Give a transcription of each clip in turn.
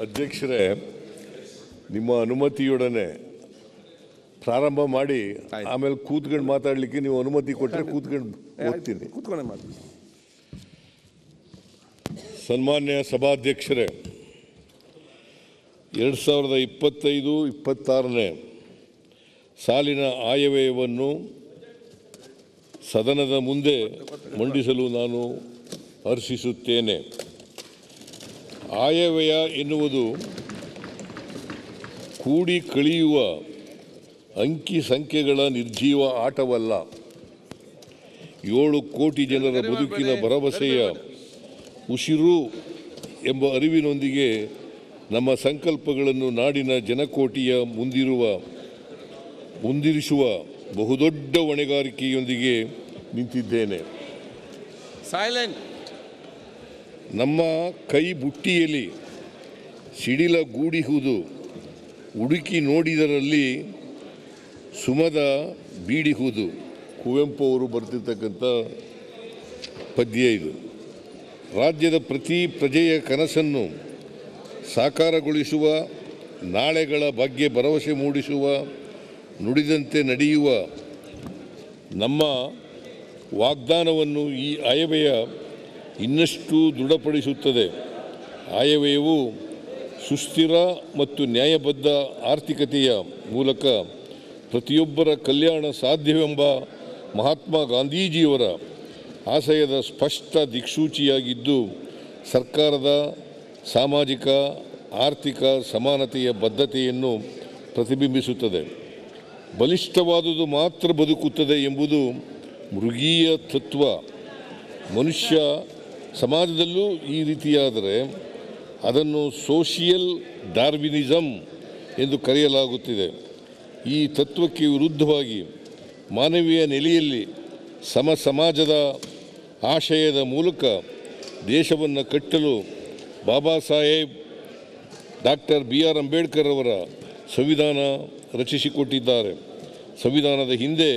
ಅಧ್ಯಕ್ಷರೇ, ನಿಮ್ಮ ಅನುಮತಿಯೊಡನೆ ಪ್ರಾರಂಭ ಮಾಡಿ ಆಮೇಲೆ ಕೂತ್ಕೊಂಡು ಮಾತಾಡಲಿಕ್ಕೆ ನೀವು ಅನುಮತಿ ಕೊಟ್ಟರೆ ಕೂತ್ಕೊಂಡು ಓದ್ತೀನಿ. ಸನ್ಮಾನ್ಯ ಸಭಾಧ್ಯಕ್ಷರೇ, 2025-26ನೇ ಸಾಲಿನ ಆಯವ್ಯಯವನ್ನು ಸದನದ ಮುಂದೆ ಮಂಡಿಸಲು ನಾನು ಹರ್ಷಿಸುತ್ತೇನೆ. ಆಯವ್ಯಯ ಎನ್ನುವುದು ಕೂಡಿ ಕಳೆಯುವ ಅಂಕಿ ಸಂಖ್ಯೆಗಳ ನಿರ್ಜೀವ ಆಟವಲ್ಲ. 7 ಕೋಟಿ ಜನರ ಬದುಕಿನ ಭರವಸೆಯ ಉಸಿರು ಎಂಬ ಅರಿವಿನೊಂದಿಗೆ ನಮ್ಮ ಸಂಕಲ್ಪಗಳನ್ನು ನಾಡಿನ ಜನಕೋಟಿಯ ಮುಂದಿರಿಸುವ ಬಹುದೊಡ್ಡ ಹೊಣೆಗಾರಿಕೆಯೊಂದಿಗೆ ನಿಂತಿದ್ದೇನೆ. ನಮ್ಮ ಕೈ ಬುಟ್ಟಿಯಲ್ಲಿ ಸಿಡಿಲಗೂಡಿಹುದು, ಹುಡುಕಿ ನೋಡಿದರಲ್ಲಿ ಸುಮದ ಬೀಡಿಹುದು. ಕುವೆಂಪು ಅವರು ಬರೆದಿರ್ತಕ್ಕಂಥ ಪದ್ಯ ಇದು. ರಾಜ್ಯದ ಪ್ರತಿ ಪ್ರಜೆಯ ಕನಸನ್ನು ಸಾಕಾರಗೊಳಿಸುವ, ನಾಳೆಗಳ ಬಗ್ಗೆ ಭರವಸೆ ಮೂಡಿಸುವ, ನುಡಿದಂತೆ ನಡೆಯುವ ನಮ್ಮ ವಾಗ್ದಾನವನ್ನು ಈ ಆಯವ್ಯಯ ಇನ್ನಷ್ಟು ದೃಢಪಡಿಸುತ್ತದೆ. ಆಯವ್ಯಯವು ಸುಸ್ಥಿರ ಮತ್ತು ನ್ಯಾಯಬದ್ಧ ಆರ್ಥಿಕತೆಯ ಮೂಲಕ ಪ್ರತಿಯೊಬ್ಬರ ಕಲ್ಯಾಣ ಸಾಧ್ಯವೆಂಬ ಮಹಾತ್ಮ ಗಾಂಧೀಜಿಯವರ ಆಶಯದ ಸ್ಪಷ್ಟ ದಿಕ್ಸೂಚಿಯಾಗಿದ್ದು, ಸರ್ಕಾರದ ಸಾಮಾಜಿಕ ಆರ್ಥಿಕ ಸಮಾನತೆಯ ಬದ್ಧತೆಯನ್ನು ಪ್ರತಿಬಿಂಬಿಸುತ್ತದೆ. ಬಲಿಷ್ಠವಾದುದು ಮಾತ್ರ ಬದುಕುತ್ತದೆ ಎಂಬುದು ಮೃಗೀಯ ತತ್ವ. ಮನುಷ್ಯ ಸಮಾಜದಲ್ಲೂ ಈ ರೀತಿಯಾದರೆ ಅದನ್ನು ಸೋಷಿಯಲ್ ಡಾರ್ವಿನಿಸಮ್ ಎಂದು ಕರೆಯಲಾಗುತ್ತಿದೆ. ಈ ತತ್ವಕ್ಕೆ ವಿರುದ್ಧವಾಗಿ ಮಾನವೀಯ ನೆಲೆಯಲ್ಲಿ ಸಮಾಜದ ಆಶಯದ ಮೂಲಕ ದೇಶವನ್ನು ಕಟ್ಟಲು ಬಾಬಾ ಸಾಹೇಬ್ ಡಾಕ್ಟರ್ BR ಅಂಬೇಡ್ಕರ್ ಅವರ ಸಂವಿಧಾನ ರಚಿಸಿಕೊಟ್ಟಿದ್ದಾರೆ. ಸಂವಿಧಾನದ ಹಿಂದೆ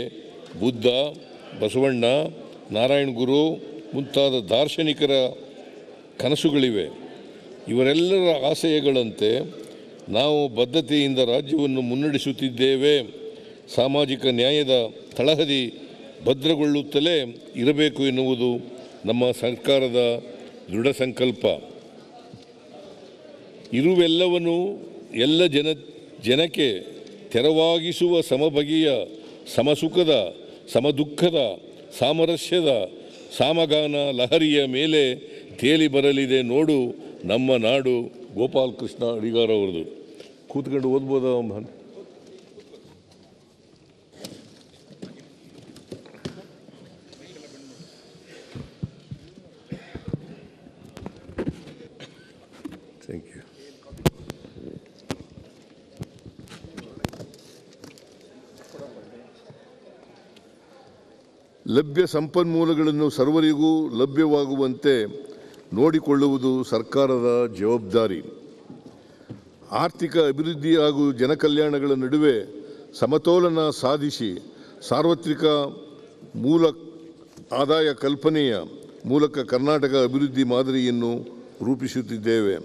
ಬುದ್ಧ, ಬಸವಣ್ಣ, ನಾರಾಯಣ ಗುರು ಮುಂತಾದ ದಾರ್ಶನಿಕರ ಕನಸುಗಳಿವೆ. ಇವರೆಲ್ಲರ ಆಶಯಗಳಂತೆ ನಾವು ಬದ್ಧತೆಯಿಂದ ರಾಜ್ಯವನ್ನು ಮುನ್ನಡೆಸುತ್ತಿದ್ದೇವೆ. ಸಾಮಾಜಿಕ ನ್ಯಾಯದ ತಳಹದಿ ಭದ್ರಗೊಳ್ಳುತ್ತಲೇ ಇರಬೇಕು ಎನ್ನುವುದು ನಮ್ಮ ಸರ್ಕಾರದ ದೃಢ ಸಂಕಲ್ಪ. ಇರುವೆಲ್ಲವನ್ನು ಎಲ್ಲ ಜನಕ್ಕೆ ತೆರವಾಗಿಸುವ ಸಮಬಗೆಯ, ಸಮಸುಖದ, ಸಮದುಃಖದ, ಸಾಮರಸ್ಯದ ಸಾಮಗಾನ ಲಹರಿಯ ಮೇಲೆ ತೇಲಿ ಬರಲಿದೆ ನೋಡು ನಮ್ಮ ನಾಡು. ಗೋಪಾಲಕೃಷ್ಣ ಅಡಿಗಾರ ಅವರದು. ಕೂತ್ಕೊಂಡು ಓದ್ಬೋದ? Thank you. ಲಭ್ಯ ಸಂಪನ್ಮೂಲಗಳನ್ನು ಸರ್ವರಿಗೂ ಲಭ್ಯವಾಗುವಂತೆ ನೋಡಿಕೊಳ್ಳುವುದು ಸರ್ಕಾರದ ಜವಾಬ್ದಾರಿ. ಆರ್ಥಿಕ ಅಭಿವೃದ್ಧಿ ಹಾಗೂ ಜನಕಲ್ಯಾಣಗಳ ನಡುವೆ ಸಮತೋಲನ ಸಾಧಿಸಿ ಸಾರ್ವತ್ರಿಕ ಮೂಲ ಆದಾಯ ಕಲ್ಪನೆಯ ಮೂಲಕ ಕರ್ನಾಟಕ ಅಭಿವೃದ್ಧಿ ಮಾದರಿಯನ್ನು ರೂಪಿಸುತ್ತಿದ್ದೇವೆ.